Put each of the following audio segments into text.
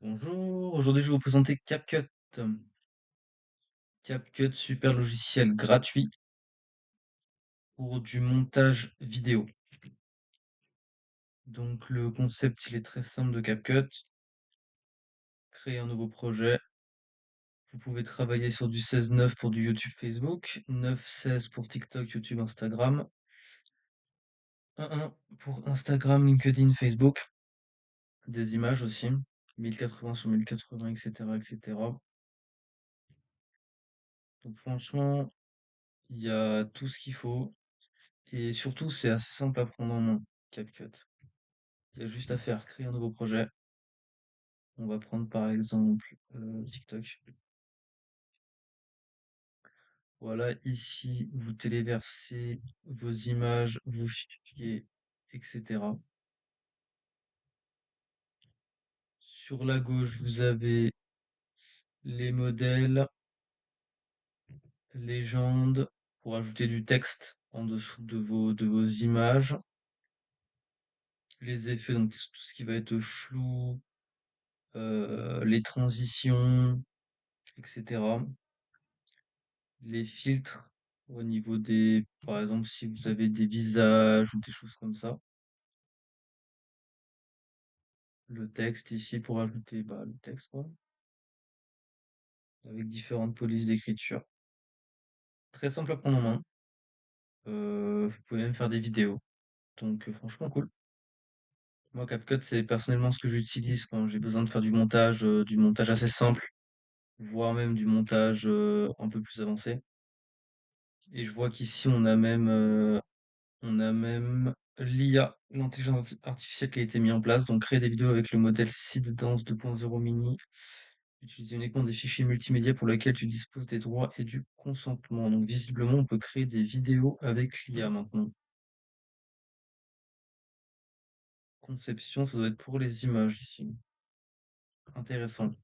Bonjour, aujourd'hui je vais vous présenter CapCut. CapCut, super logiciel gratuit pour du montage vidéo. Donc le concept il est très simple de CapCut. Créer un nouveau projet. Vous pouvez travailler sur du 16:9 pour du YouTube Facebook, 9:16 pour TikTok, YouTube, Instagram, 1:1 pour Instagram, LinkedIn, Facebook, des images aussi, 1080 sur 1080, etc., etc. Donc franchement, il y a tout ce qu'il faut. Et surtout, c'est assez simple à prendre en main, CapCut. Il y a juste à faire créer un nouveau projet. On va prendre par exemple TikTok. Voilà, ici, vous téléversez vos images, vos fichiers, etc. Sur la gauche, vous avez les modèles, légendes, pour ajouter du texte en dessous de vos images. Les effets, donc tout ce qui va être flou, les transitions, etc. Les filtres au niveau des, par exemple, si vous avez des visages ou des choses comme ça. Le texte ici pour ajouter le texte, quoi, avec différentes polices d'écriture. Très simple à prendre en main. Vous pouvez même faire des vidéos. Donc franchement cool. Moi, CapCut, c'est personnellement ce que j'utilise quand j'ai besoin de faire du montage assez simple, voire même du montage un peu plus avancé. Et je vois qu'ici on a même l'IA, l'intelligence artificielle qui a été mise en place. Donc, créer des vidéos avec le modèle SeedDance 2.0 mini. Utiliser uniquement des fichiers multimédia pour lesquels tu disposes des droits et du consentement. Donc, visiblement, on peut créer des vidéos avec l'IA maintenant. Conception, ça doit être pour les images ici. Intéressant.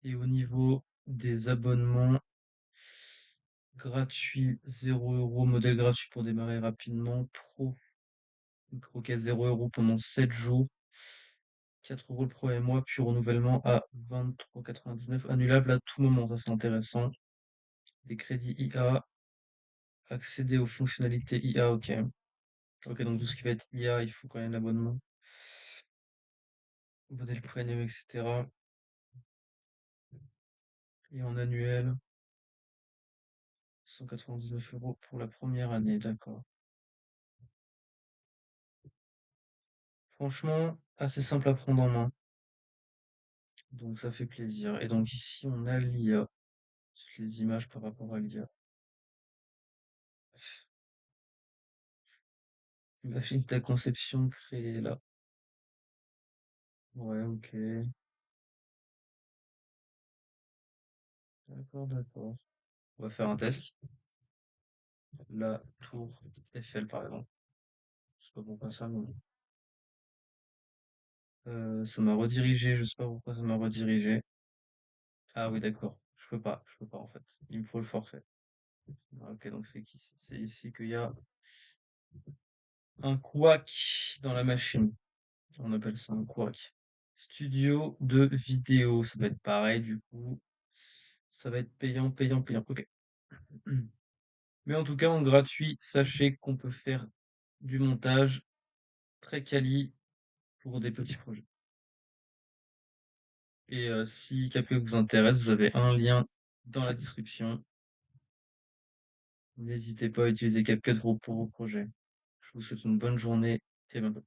Et au niveau des abonnements, gratuit, 0 €, modèle gratuit pour démarrer rapidement. Pro, ok, 0 € pendant 7 jours. 4 € le premier mois, puis renouvellement à 23,99 €, annulable à tout moment. Ça, c'est intéressant. Des crédits IA, accéder aux fonctionnalités IA, ok. Ok, donc tout ce qui va être IA, il faut quand même l'abonnement. Modèle premium, etc. Et en annuel, 199 € pour la première année, d'accord. Franchement, assez simple à prendre en main. Donc ça fait plaisir. Et donc ici, on a l'IA. Les images par rapport à l'IA. Imagine ta conception créée là. Ouais, ok. D'accord, d'accord. On va faire un test. La tour Eiffel, par exemple. Je sais pas pourquoi ça, mais ça m'a redirigé. Je sais pas pourquoi ça m'a redirigé. Ah oui, d'accord. Je peux pas en fait. Il me faut le forfait. Ah, ok, donc c'est ici qu'il y a un couac dans la machine. On appelle ça un couac. Studio de vidéo, ça va être pareil du coup. Ça va être payant, payant, payant. Ok. Mais en tout cas, en gratuit, sachez qu'on peut faire du montage très quali pour des petits projets. Et si CapCut vous intéresse, vous avez un lien dans la description. N'hésitez pas à utiliser CapCut pour vos projets. Je vous souhaite une bonne journée et à bientôt.